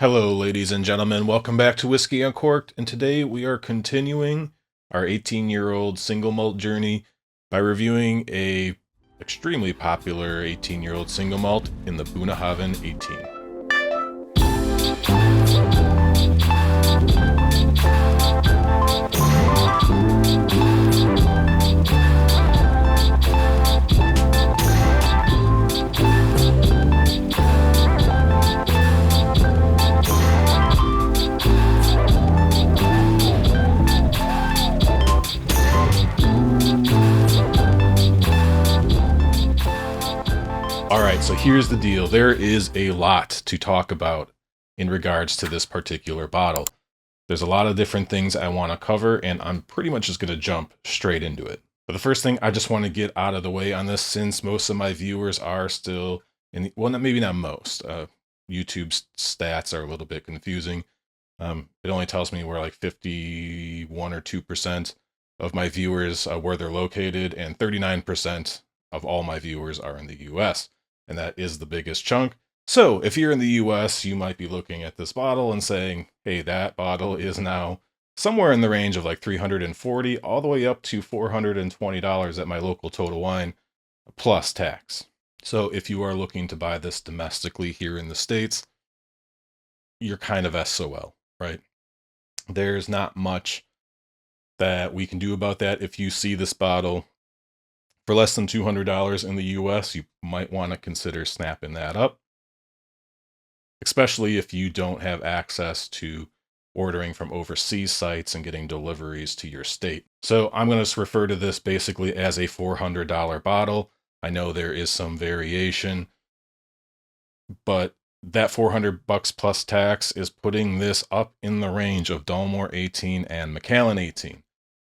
Hello, ladies and gentlemen. Welcome back to Whiskey Uncorked, and today we are continuing our 18-year-old single malt journey by reviewing a extremely popular 18-year-old single malt in the Bunnahabhain 18. All right, so here's the deal. There is a lot to talk about in regards to this particular bottle. There's a lot of different things I want to cover, and I'm pretty much just going to jump straight into it. But the first thing I just want to get out of the way on this, since most of my viewers are still in the, well, maybe not most. YouTube's stats are a little bit confusing. It only tells me where like 51 or 2% of my viewers where they're located, and 39% of all my viewers are in the US, and that is the biggest chunk. So if you're in the US, you might be looking at this bottle and saying, hey, that bottle is now somewhere in the range of like $340 all the way up to $420 at my local Total Wine plus tax. So if you are looking to buy this domestically here in the States, you're kind of SOL, right? There's not much that we can do about that. If you see this bottle for less than $200 in the US, you might want to consider snapping that up, especially if you don't have access to ordering from overseas sites and getting deliveries to your state. So I'm going to refer to this basically as a $400 bottle. I know there is some variation, but that $400 plus tax is putting this up in the range of Dalmore 18 and Macallan 18.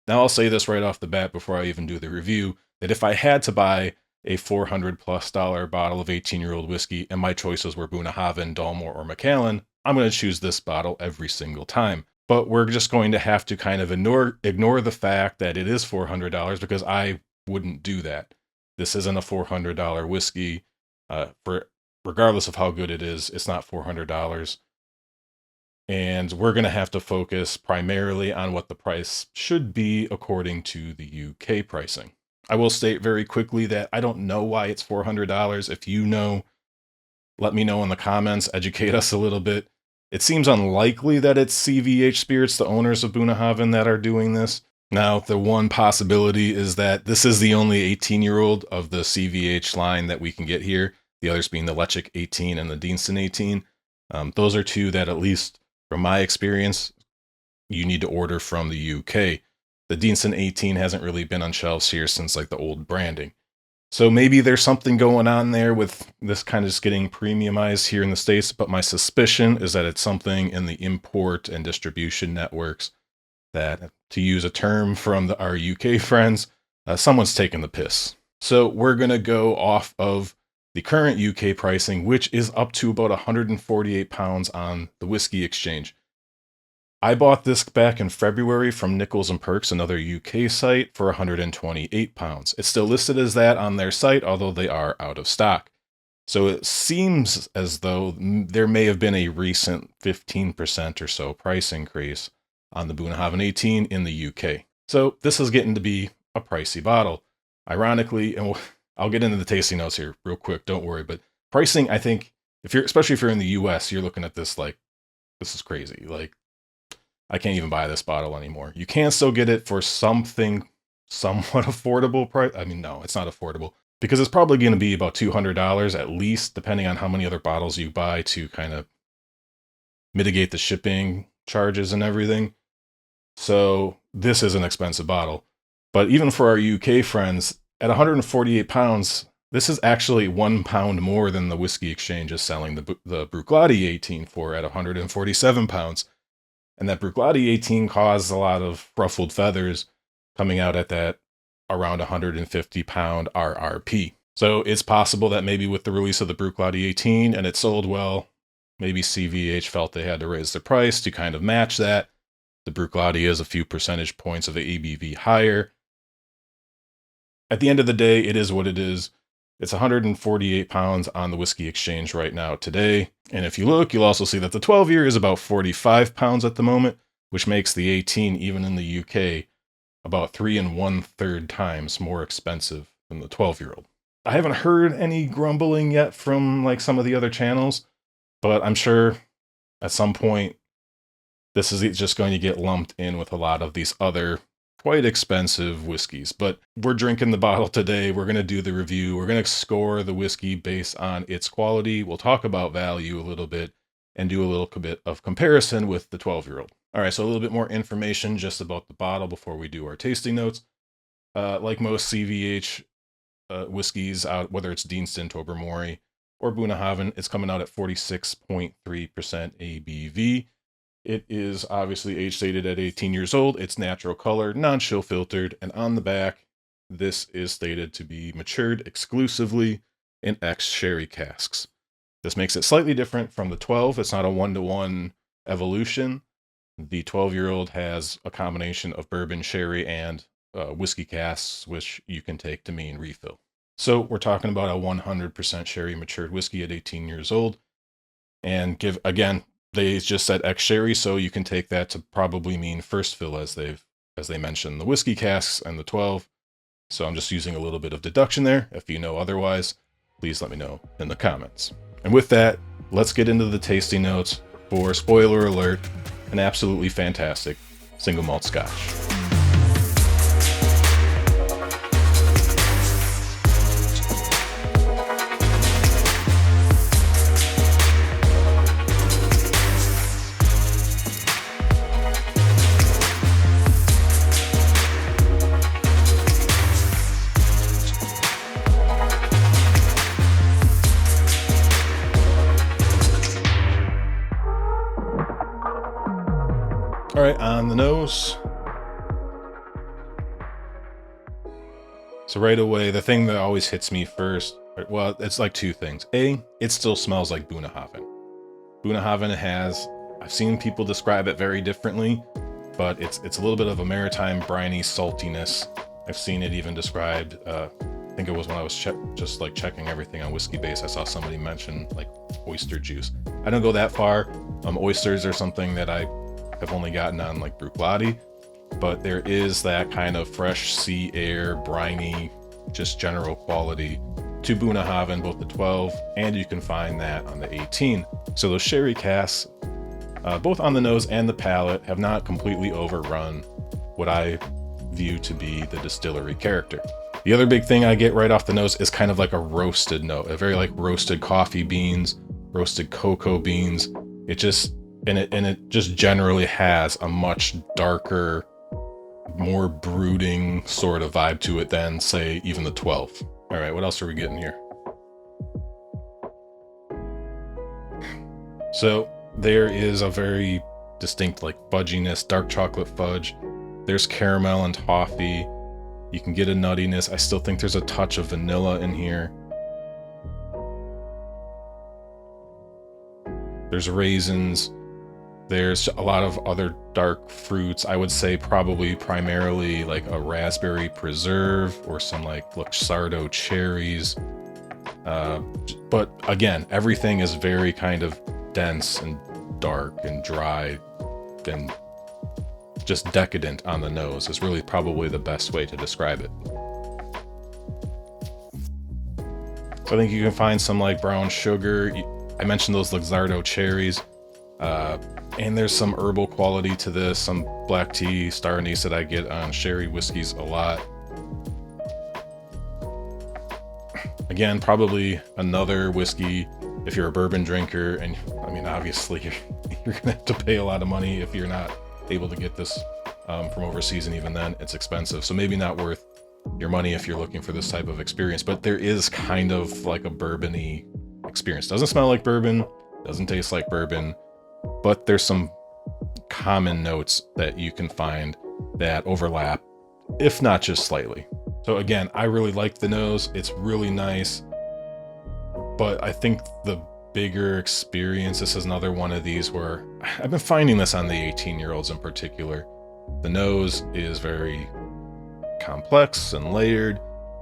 Now I'll say this right off the bat before I even do the review, that if I had to buy a $400 plus bottle of 18-year-old whiskey and my choices were Bunnahabhain, Dalmore, or Macallan, I'm going to choose this bottle every single time. But we're just going to have to kind of ignore the fact that it is $400 because I wouldn't do that. This isn't a $400 whiskey. Regardless of how good it is, it's not $400. And we're going to have to focus primarily on what the price should be according to the UK pricing. I will state very quickly that I don't know why it's $400. If you know, let me know in the comments, educate us a little bit. It seems unlikely that it's CVH Spirits, the owners of Bunnahabhain, that are doing this. Now, the one possibility is that this is the only 18-year-old of the CVH line that we can get here. The others being the Lechick 18 and the Deanston 18. Those are two that, at least from my experience, you need to order from the UK. The Deanston 18 hasn't really been on shelves here since like the old branding. So maybe there's something going on there with this kind of just getting premiumized here in the States, but my suspicion is that it's something in the import and distribution networks that, to use a term from our UK friends, someone's taking the piss. So we're going to go off of the current UK pricing, which is up to about £148 on the Whisky Exchange. I bought this back in February from Nichols and Perks, another UK site, for £128. It's still listed as that on their site, although they are out of stock. So it seems as though there may have been a recent 15% or so price increase on the Bunnahabhain 18 in the UK. So this is getting to be a pricey bottle. Ironically, and I'll get into the tasting notes here real quick, don't worry, but pricing, I think, especially if you're in the US, you're looking at this like, this is crazy. Like, I can't even buy this bottle anymore. You can still get it for something somewhat affordable price. I mean, no, it's not affordable because it's probably going to be about $200 at least, depending on how many other bottles you buy to kind of mitigate the shipping charges and everything. So this is an expensive bottle. But even for our UK friends, at £148, this is actually £1 more than the Whisky Exchange is selling the Bruichladdich 18 for at £147. And that Bruichladdich 18 caused a lot of ruffled feathers coming out at that around £150 RRP. So it's possible that maybe with the release of the Bruichladdich 18 and it sold well, maybe CVH felt they had to raise the price to kind of match that. The Bruichladdich is a few percentage points of the ABV higher. At the end of the day, it is what it is. It's 148 pounds on the Whiskey Exchange right now today. And if you look, you'll also see that the 12-year is about 45 pounds at the moment, which makes the 18, even in the UK, about 3 1/3 times more expensive than the 12-year-old. I haven't heard any grumbling yet from like some of the other channels, but I'm sure at some point this is just going to get lumped in with a lot of these other quite expensive whiskeys. But we're drinking the bottle today. We're going to do the review. We're going to score the whiskey based on its quality. We'll talk about value a little bit and do a little bit of comparison with the 12-year-old. All right, so a little bit more information just about the bottle before we do our tasting notes. Like most CVH whiskeys, whether it's Deanston, Tobermory, or Bunnahabhain, it's coming out at 46.3% ABV. It is obviously age stated at 18 years old. It's natural color, non-chill filtered, and on the back, this is stated to be matured exclusively in ex-sherry casks. This makes it slightly different from the 12. It's not a one-to-one evolution. The 12-year-old has a combination of bourbon, sherry, and whiskey casks, which you can take to mean refill. So we're talking about a 100% sherry matured whiskey at 18 years old. And they just said ex-sherry, so you can take that to probably mean first fill as they mentioned the whiskey casks and the 12. So I'm just using a little bit of deduction there. If you know otherwise, please let me know in the comments. And with that, let's get into the tasting notes for, spoiler alert, an absolutely fantastic single malt scotch. All right, on the nose. So right away, the thing that always hits me first, well, it's like two things. A, it still smells like Bunnahabhain. Bunnahabhain has, I've seen people describe it very differently, but it's a little bit of a maritime briny saltiness. I've seen it even described, I think it was when I was just like checking everything on Whiskey Base, I saw somebody mention like oyster juice. I don't go that far. Oysters are something that I have only gotten on like Bruichladdich, but there is that kind of fresh sea air, briny, just general quality to Bunnahabhain, both the 12, and you can find that on the 18. So those sherry casks, both on the nose and the palate, have not completely overrun what I view to be the distillery character. The other big thing I get right off the nose is kind of like a roasted note, a very like roasted coffee beans, roasted cocoa beans. It just generally has a much darker, more brooding sort of vibe to it than, say, even the 12. All right, what else are we getting here? So there is a very distinct like fudginess, dark chocolate fudge. There's caramel and toffee. You can get a nuttiness. I still think there's a touch of vanilla in here. There's raisins. There's a lot of other dark fruits. I would say probably primarily like a raspberry preserve or some like Luxardo cherries. But again, everything is very kind of dense and dark and dry and just decadent on the nose is really probably the best way to describe it. So I think you can find some like brown sugar. I mentioned those Luxardo cherries. And there's some herbal quality to this, some black tea, star anise that I get on sherry whiskeys a lot. Again, probably another whiskey if you're a bourbon drinker, and I mean, obviously you're gonna have to pay a lot of money if you're not able to get this from overseas, and even then it's expensive. So maybe not worth your money if you're looking for this type of experience, but there is kind of like a bourbon-y experience. Doesn't smell like bourbon, doesn't taste like bourbon, but there's some common notes that you can find that overlap, if not just slightly. So again, I really like the nose. It's really nice, but I think the bigger experience, this is another one of these where I've been finding this on the 18-year-olds in particular. The nose is very complex and layered,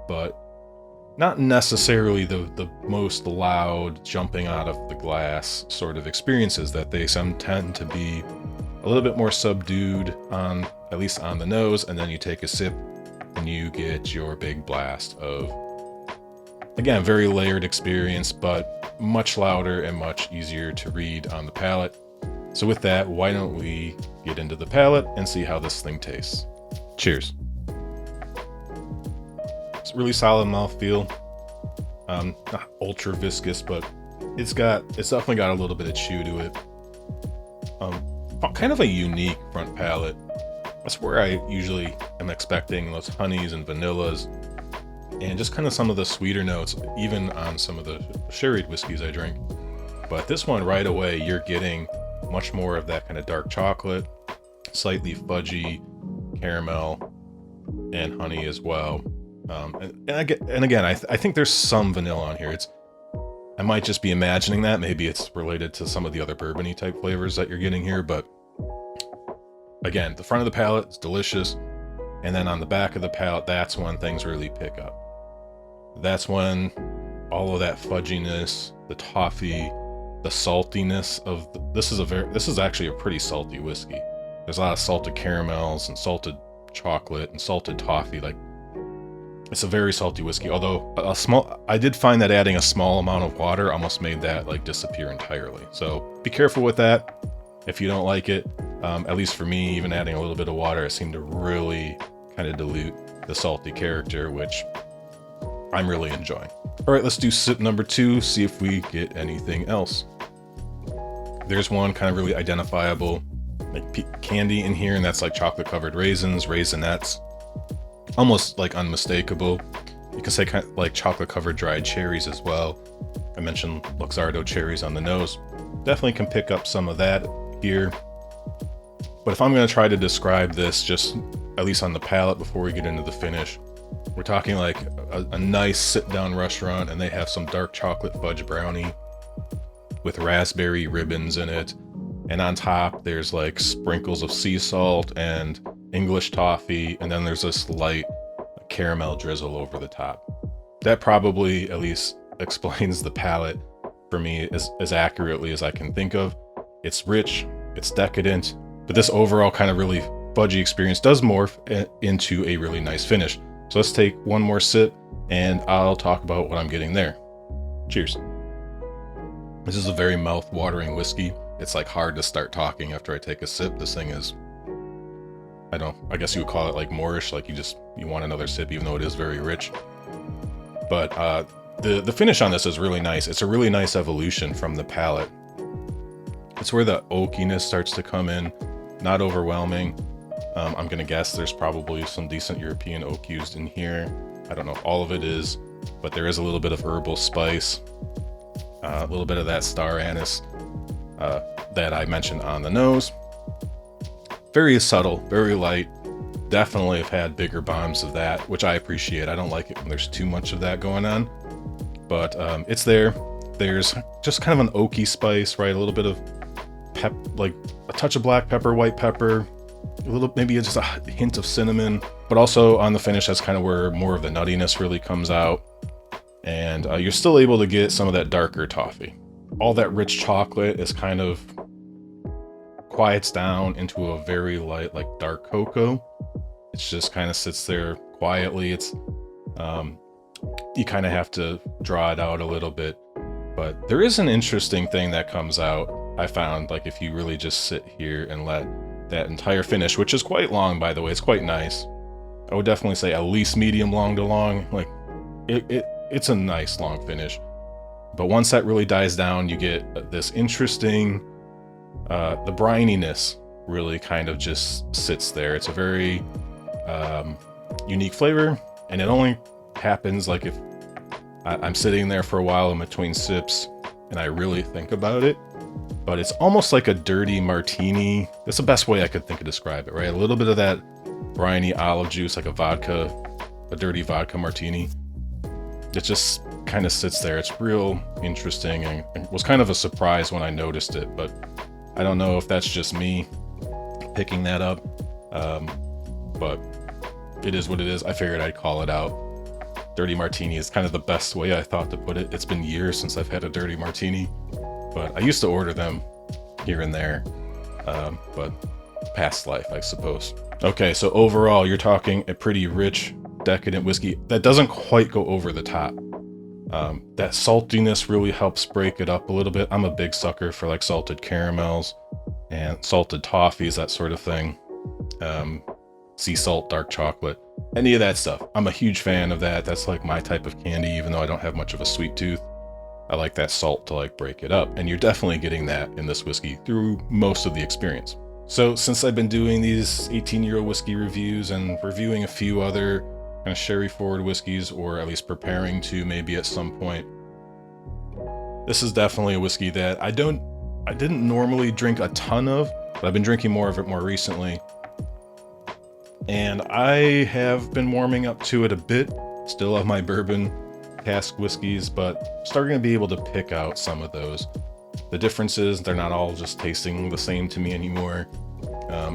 but not necessarily the most loud jumping out of the glass sort of experiences. That they some tend to be a little bit more subdued on, at least on the nose, and then you take a sip and you get your big blast of, again, very layered experience, but much louder and much easier to read on the palate. So with that, why don't we get into the palate and see how this thing tastes. Cheers. It's really solid mouthfeel. Not ultra viscous, but it's definitely got a little bit of chew to it. Kind of a unique front palate. That's where I usually am expecting those honeys and vanillas, and just kind of some of the sweeter notes, even on some of the sherried whiskeys I drink. But this one, right away, you're getting much more of that kind of dark chocolate, slightly fudgy caramel, and honey as well. And again, I think there's some vanilla on here. I might just be imagining that. Maybe it's related to some of the other bourbony type flavors that you're getting here. But again, the front of the palate is delicious. And then on the back of the palate, that's when things really pick up. That's when all of that fudginess, the toffee, the saltiness of this is actually a pretty salty whiskey. There's a lot of salted caramels and salted chocolate and salted toffee. Like, it's a very salty whiskey. Although I did find that adding a small amount of water almost made that like disappear entirely. So be careful with that if you don't like it. At least for me, even adding a little bit of water, it seemed to really kind of dilute the salty character, which I'm really enjoying. All right, let's do sip number 2, see if we get anything else. There's one kind of really identifiable like candy in here, and that's like chocolate covered raisins, raisinets, almost like unmistakable. You can say kind of like chocolate covered dried cherries as well. I mentioned Luxardo cherries on the nose. Definitely can pick up some of that here. But if I'm going to try to describe this, just at least on the palate before we get into the finish, we're talking like a nice sit-down restaurant, and they have some dark chocolate fudge brownie with raspberry ribbons in it. And on top, there's like sprinkles of sea salt and English toffee, and then there's this light caramel drizzle over the top. That probably at least explains the palate for me as accurately as I can think of. It's rich, it's decadent, but this overall kind of really fudgy experience does morph into a really nice finish. So let's take one more sip and I'll talk about what I'm getting there. Cheers. This is a very mouth-watering whiskey. It's like hard to start talking after I take a sip. This thing is, I guess you would call it like moreish, like you want another sip even though it is very rich. But the finish on this is really nice. It's a really nice evolution from the palate. It's where the oakiness starts to come in, not overwhelming. I'm gonna guess there's probably some decent European oak used in here. I don't know if all of it is, but there is a little bit of herbal spice, a little bit of that star anise that I mentioned on the nose. Very subtle, very light. Definitely have had bigger bombs of that, which I appreciate. I don't like it when there's too much of that going on, but it's there. There's just kind of an oaky spice, right? A little bit of like a touch of black pepper, white pepper, a little, maybe just a hint of cinnamon, but also on the finish, that's kind of where more of the nuttiness really comes out. And you're still able to get some of that darker toffee. All that rich chocolate is kind of quiets down into a very light, like dark cocoa. It just kind of sits there quietly. It's you kind of have to draw it out a little bit, but there is an interesting thing that comes out. I found, like, if you really just sit here and let that entire finish, which is quite long, by the way, it's quite nice. I would definitely say at least medium long to long. Like it's a nice long finish. But once that really dies down, you get this interesting, the brininess really kind of just sits there. It's a very unique flavor, and it only happens like if I'm sitting there for a while in between sips and I really think about it. But it's almost like a dirty martini. That's the best way I could think of describe it, right? A little bit of that briny olive juice, like a dirty vodka martini. It just kind of sits there. It's real interesting, and it was kind of a surprise when I noticed it, but I don't know if that's just me picking that up. But it is what it is. I figured I'd call it out. Dirty martini is kind of the best way I thought to put it. It's been years since I've had a dirty martini, but I used to order them here and there, but past life, I suppose. Okay, so overall, you're talking a pretty rich, decadent whiskey that doesn't quite go over the top. That saltiness really helps break it up a little bit. I'm a big sucker for like salted caramels and salted toffees, that sort of thing. Sea salt, dark chocolate, any of that stuff. I'm a huge fan of that. That's like my type of candy, even though I don't have much of a sweet tooth. I like that salt to like break it up, and you're definitely getting that in this whiskey through most of the experience. So since I've been doing these 18-year-old whiskey reviews and reviewing a few other kind of sherry forward whiskeys, or at least preparing to maybe at some point, this is definitely a whiskey that I didn't normally drink a ton of, but I've been drinking more of it more recently. And I have been warming up to it a bit, still have my bourbon cask whiskeys, but starting to be able to pick out some of those. The differences, they're not all just tasting the same to me anymore.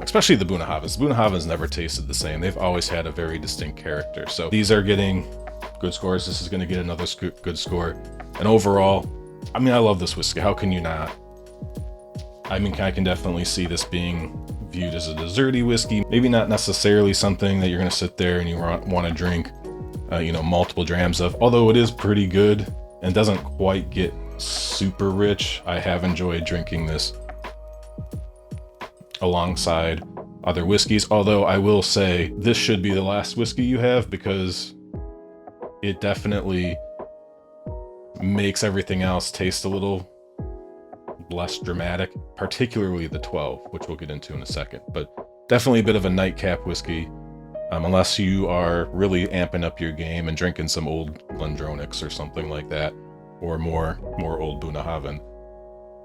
Especially the Bunnahabhains. The Bunnahabhains never tasted the same. They've always had a very distinct character. So these are getting good scores. This is going to get another good score. And overall, I mean, I love this whiskey. How can you not? I mean, I can definitely see this being viewed as a desserty whiskey. Maybe not necessarily something that you're going to sit there and you want to drink, multiple drams of. Although it is pretty good and doesn't quite get super rich. I have enjoyed drinking this alongside other whiskeys. Although I will say this should be the last whiskey you have, because it definitely makes everything else taste a little less dramatic, particularly the 12, which we'll get into in a second. But definitely a bit of a nightcap whiskey, unless you are really amping up your game and drinking some old Glendronachs or something like that, or more old Bunnahabhain.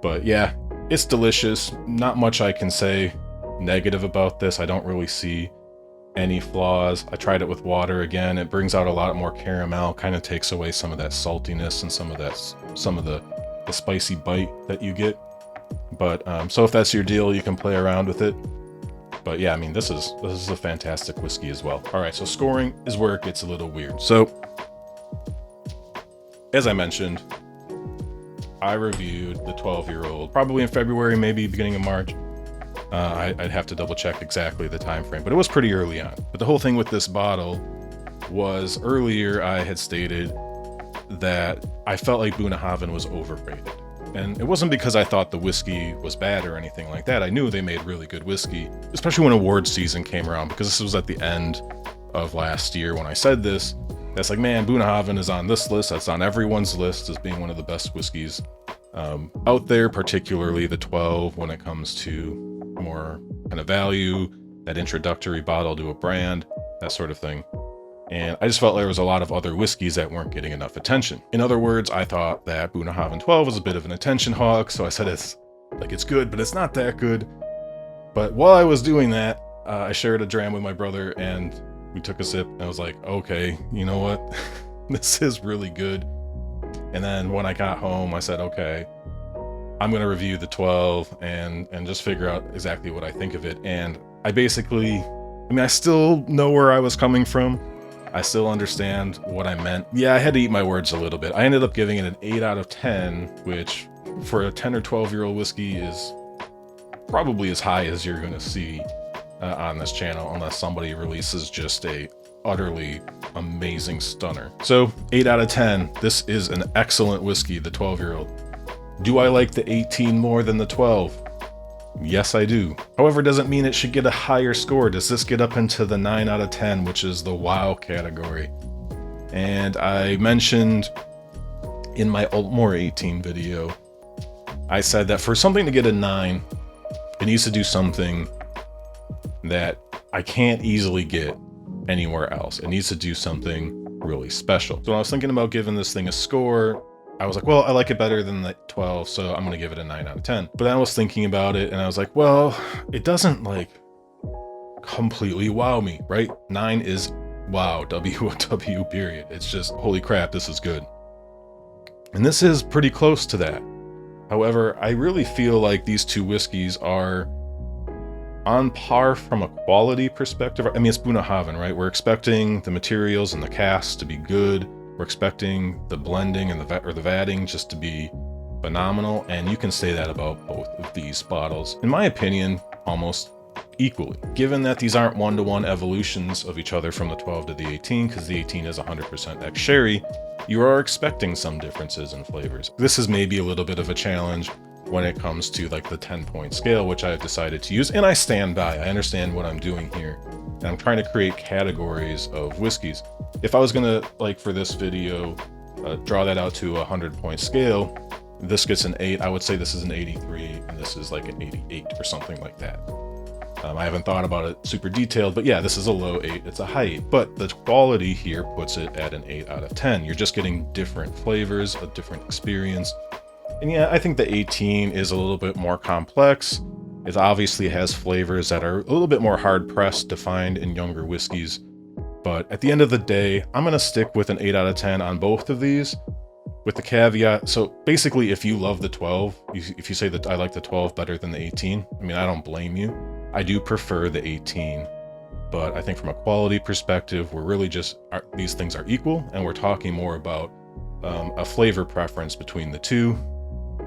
But yeah, it's delicious. Not much I can say negative about this. I don't really see any flaws. I tried it with water again. It brings out a lot more caramel, kind of takes away some of that saltiness and some of the spicy bite that you get. But so if that's your deal, you can play around with it. But yeah, I mean, this is a fantastic whiskey as well. All right, so scoring is where it gets a little weird. So as I mentioned, I reviewed the 12-year-old probably in February, maybe beginning of March. I'd have to double check exactly the time frame, but it was pretty early on. But the whole thing with this bottle was, earlier I had stated that I felt like Bunnahabhain was overrated. And it wasn't because I thought the whiskey was bad or anything like that. I knew they made really good whiskey, especially when award season came around, because this was at the end of last year when I said this. That's like, man, Bunnahabhain is on this list. That's on everyone's list as being one of the best whiskeys out there, particularly the 12 when it comes to more kind of value, that introductory bottle to a brand, that sort of thing. And I just felt there was a lot of other whiskeys that weren't getting enough attention. In other words, I thought that Bunnahabhain 12 was a bit of an attention hog, so I said it's good, but it's not that good. But while I was doing that, I shared a dram with my brother, and we took a sip, and I was like, okay, you know what? This is really good. And then when I got home, I said, okay, I'm going to review the 12 and just figure out exactly what I think of it. And I still know where I was coming from. I still understand what I meant. Yeah, I had to eat my words a little bit. I ended up giving it an 8 out of 10, which for a 10 or 12-year-old whiskey is probably as high as you're going to see on this channel, unless somebody releases just a utterly amazing stunner. So 8 out of 10. This is an excellent whiskey, the 12-year-old. Do I like the 18 more than the 12? Yes, I do. However, doesn't mean it should get a higher score. Does this get up into the 9 out of 10, which is the wow category? And I mentioned in my Altmore 18 video, I said that for something to get a 9, it needs to do something that I can't easily get anywhere else. It needs to do something really special. So when I was thinking about giving this thing a score, I was like, well, I like it better than the 12, so I'm going to give it a 9 out of 10. But then I was thinking about it, and I was like, well, it doesn't, like, completely wow me, right? 9 is wow, W-O-W, period. It's just, holy crap, this is good. And this is pretty close to that. However, I really feel like these two whiskeys are on par from a quality perspective. I mean, it's Bunnahabhain, right? We're expecting the materials and the casks to be good. We're expecting the blending and the vatting just to be phenomenal, and you can say that about both of these bottles. In my opinion, almost equally. Given that these aren't one-to-one evolutions of each other from the 12 to the 18, because the 18 is 100% ex-sherry, you are expecting some differences in flavors. This is maybe a little bit of a challenge when it comes to like the 10-point scale, which I've decided to use, and I stand by. I understand what I'm doing here, and I'm trying to create categories of whiskeys. If I was gonna, like for this video, draw that out to a 100-point scale, this gets an 8, I would say this is an 83, and this is like an 88 or something like that. I haven't thought about it super detailed, but yeah, this is a low 8, it's a high 8, but the quality here puts it at an 8 out of 10. You're just getting different flavors, a different experience. And yeah, I think the 18 is a little bit more complex. It obviously has flavors that are a little bit more hard-pressed to find in younger whiskeys. But at the end of the day, I'm gonna stick with an 8 out of 10 on both of these, with the caveat. So basically, if you love the 12, if you say that I like the 12 better than the 18, I mean, I don't blame you. I do prefer the 18, but I think from a quality perspective, we're really just, these things are equal, and we're talking more about a flavor preference between the two,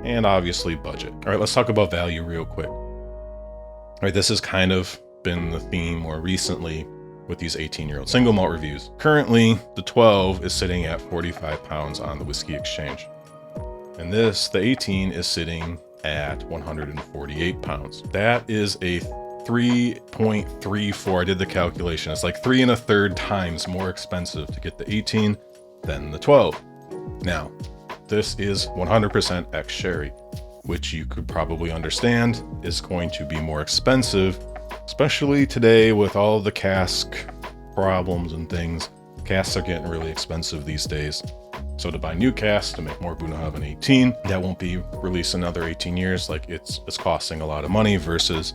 and obviously budget. All right, let's talk about value real quick. All right, this has kind of been the theme more recently with these 18-year-old single malt reviews. Currently, the 12 is sitting at 45 pounds on the Whiskey Exchange. And this, the 18, is sitting at 148 pounds. That is a 3.34, I did the calculation. It's like 3 1/3 times more expensive to get the 18 than the 12. Now, this is 100% ex-sherry, which you could probably understand is going to be more expensive, especially today with all the cask problems and things. Casks are getting really expensive these days. So to buy new casks to make more Bunnahabhain 18, that won't be released in another 18 years. Like it's costing a lot of money versus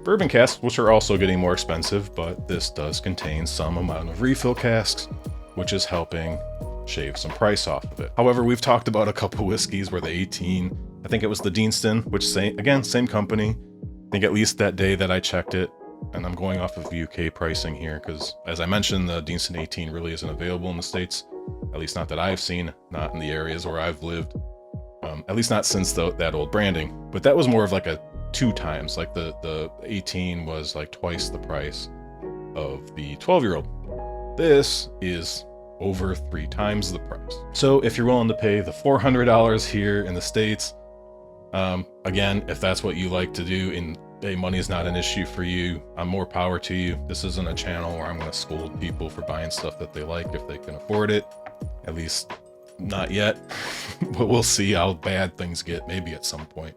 bourbon casks, which are also getting more expensive, but this does contain some amount of refill casks, which is helping shave some price off of it. However, we've talked about a couple whiskeys where the 18, I think it was the Deanston, which same company. I think at least that day that I checked it, and I'm going off of UK pricing here, because as I mentioned, the Deanston 18 really isn't available in the States, at least not that I've seen, not in the areas where I've lived, at least not since that old branding. But that was more of like a 2 times, like the 18 was like twice the price of the 12-year-old. This is over 3 times the price. So if you're willing to pay the $400 here in the States, again, if that's what you like to do and hey, money is not an issue for you, more power to you. This isn't a channel where I'm going to scold people for buying stuff that they like if they can afford it. At least not yet, but we'll see how bad things get, maybe at some point.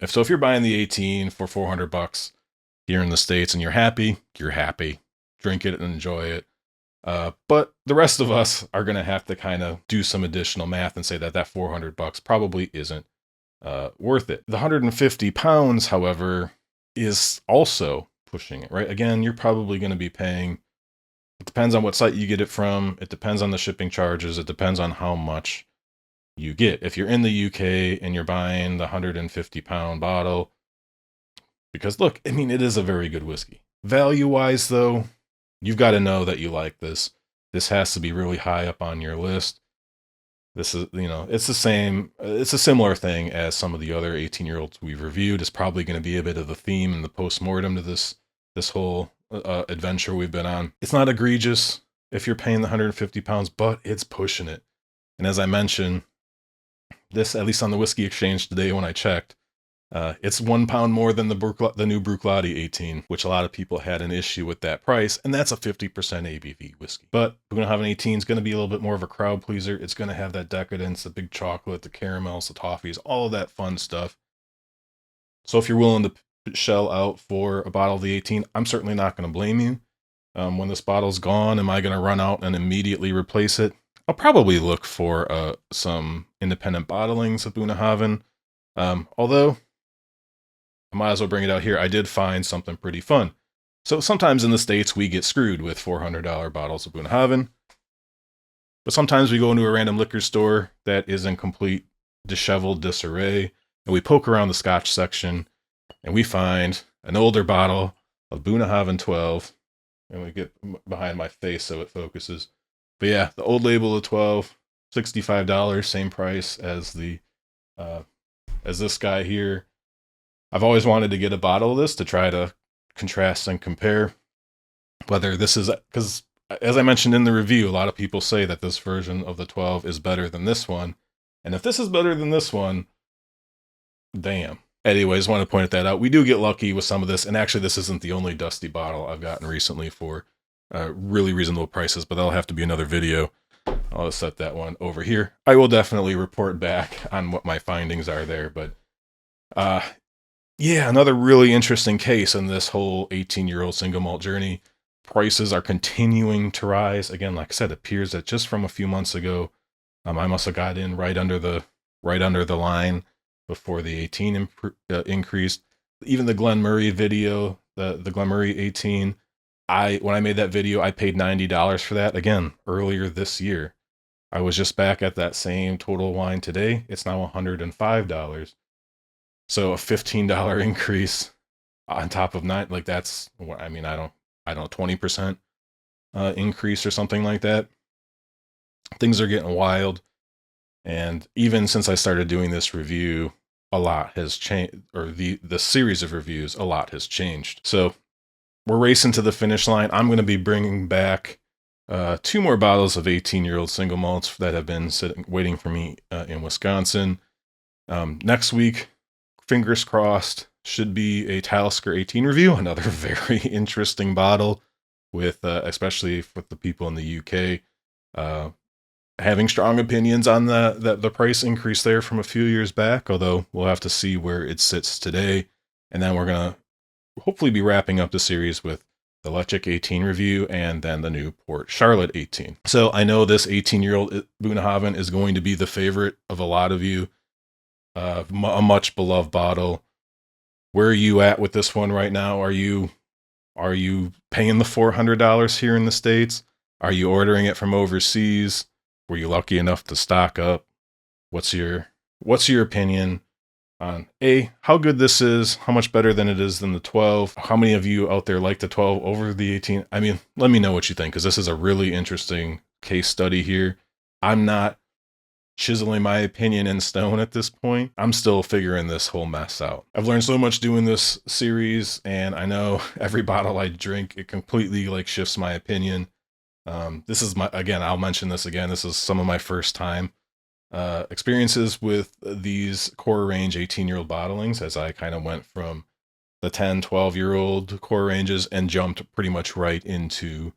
If you're buying the 18 for $400 here in the States and you're happy, you're happy. Drink it and enjoy it. But the rest of us are going to have to kind of do some additional math and say that $400 probably isn't worth it. The 150 pounds, however, is also pushing it, right? Again, you're probably going to be paying, it depends on what site you get it from. It depends on the shipping charges. It depends on how much you get. If you're in the UK and you're buying the 150 pound bottle, because look, I mean, it is a very good whiskey. Value wise though, you've got to know that you like this. This has to be really high up on your list. This is, it's a similar thing as some of the other 18-year-olds we've reviewed. It's probably going to be a bit of a theme in the post-mortem to this whole adventure we've been on. It's not egregious if you're paying the 150 pounds, but it's pushing it. And as I mentioned, this, at least on the Whiskey Exchange today when I checked, it's 1 pound more than the new Bruichladdich 18, which a lot of people had an issue with that price, and that's a 50% ABV whiskey. But we're going to have an 18, it's going to be a little bit more of a crowd pleaser. It's going to have that decadence, the big chocolate, the caramels, the toffees, all of that fun stuff. So if you're willing to shell out for a bottle of the 18, I'm certainly not going to blame you. When this bottle's gone, am I going to run out and immediately replace it? I'll probably look for some independent bottlings of Bunnahabhain. Although, I might as well bring it out here. I did find something pretty fun. So sometimes in the States, we get screwed with $400 bottles of Bunnahabhain. But sometimes we go into a random liquor store that is in complete disheveled disarray, and we poke around the Scotch section, and we find an older bottle of Bunnahabhain 12, and we get behind my face so it focuses. But yeah, the old label of 12, $65, same price as the as this guy here. I've always wanted to get a bottle of this to try to contrast and compare whether this is, because as I mentioned in the review, a lot of people say that this version of the 12 is better than this one. And if this is better than this one, damn. Anyways, want to point that out. We do get lucky with some of this, and actually this isn't the only dusty bottle I've gotten recently for really reasonable prices, but that'll have to be another video. I'll set that one over here. I will definitely report back on what my findings are there, but yeah, another really interesting case in this whole 18-year-old single malt journey. Prices are continuing to rise. Again, like I said, it appears that just from a few months ago, I must have got in right under the line before the 18 increased. Even the Glen Murray video, the Glen Murray 18, when I made that video, I paid $90 for that. Again, earlier this year. I was just back at that same Total Wine today. It's now $105. So a $15 increase on top of nine, like that's, I mean, I don't know, 20% increase or something like that. Things are getting wild. And even since I started doing this review, a lot has changed, or the series of reviews, a lot has changed. So we're racing to the finish line. I'm going to be bringing back 2 more bottles of 18-year-old single malts that have been waiting for me in Wisconsin. Next week, fingers crossed, should be a Talisker 18 review. Another very interesting bottle with, especially with the people in the UK, having strong opinions on the price increase there from a few years back, although we'll have to see where it sits today. And then we're going to hopefully be wrapping up the series with the Lechik 18 review and then the new Port Charlotte 18. So I know this 18-year-old Bunnahabhain is going to be the favorite of a lot of you, a much beloved bottle. Where are you at with this one right now? Are you paying the $400 here in the States? Are you ordering it from overseas? Were you lucky enough to stock up? What's your opinion on how good this is, how much better than it is than the 12? How many of you out there like the 12 over the 18? I mean, let me know what you think, because this is a really interesting case study here. I'm not chiseling my opinion in stone at this point. I'm still figuring this whole mess out. I've learned so much doing this series, and I know every bottle I drink, it completely like shifts my opinion. This is again, I'll mention this again, this is some of my first time experiences with these core range 18-year-old bottlings, as I kind of went from the 10, 12-year-old core ranges and jumped pretty much right into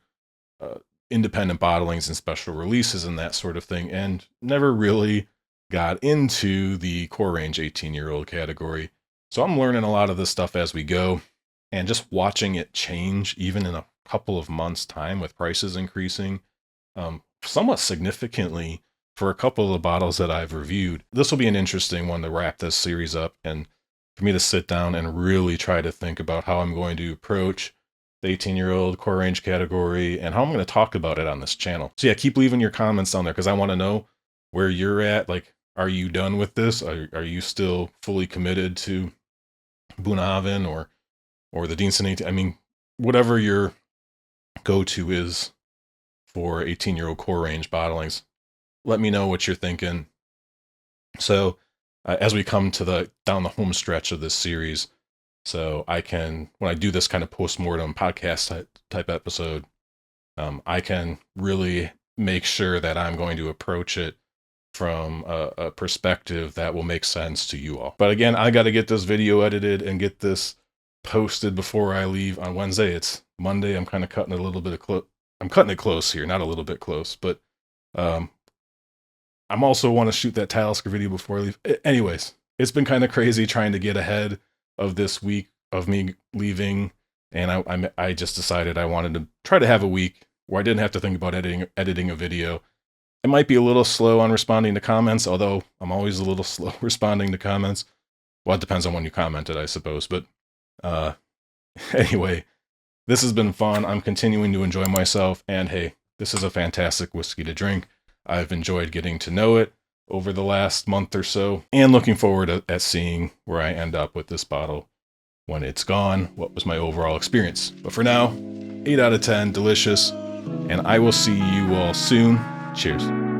independent bottlings and special releases and that sort of thing, and never really got into the core range 18-year-old category. So I'm learning a lot of this stuff as we go, and just watching it change even in a couple of months' time with prices increasing somewhat significantly for a couple of the bottles that I've reviewed. This will be an interesting one to wrap this series up, and for me to sit down and really try to think about how I'm going to approach the 18-year-old core range category and how I'm going to talk about it on this channel. So yeah, keep leaving your comments down there, because I want to know where you're at. Like, are you done with this? Are you still fully committed to Bunnahabhain or the Deanson 18? I mean, whatever your go-to is for 18-year-old core range bottlings, let me know what you're thinking. So as we come to down the home stretch of this series, so I can, when I do this kind of post-mortem podcast type episode, I can really make sure that I'm going to approach it from a perspective that will make sense to you all. But again, I got to get this video edited and get this posted before I leave on Wednesday. It's Monday. I'm kind of cutting it a little bit I'm cutting it close here, not a little bit close, but I'm also want to shoot that Talisker video before I leave. Anyways, it's been kind of crazy trying to get ahead of this week of me leaving, and I just decided I wanted to try to have a week where I didn't have to think about editing a video. It might be a little slow on responding to comments, although I'm always a little slow responding to comments. Well, it depends on when you commented, I suppose. But anyway, this has been fun. I'm continuing to enjoy myself, and hey, this is a fantastic whiskey to drink. I've enjoyed getting to know it over the last month or so, and looking forward at seeing where I end up with this bottle when it's gone. What was my overall experience? But for now, 8 out of 10, delicious. And I will see you all soon. Cheers.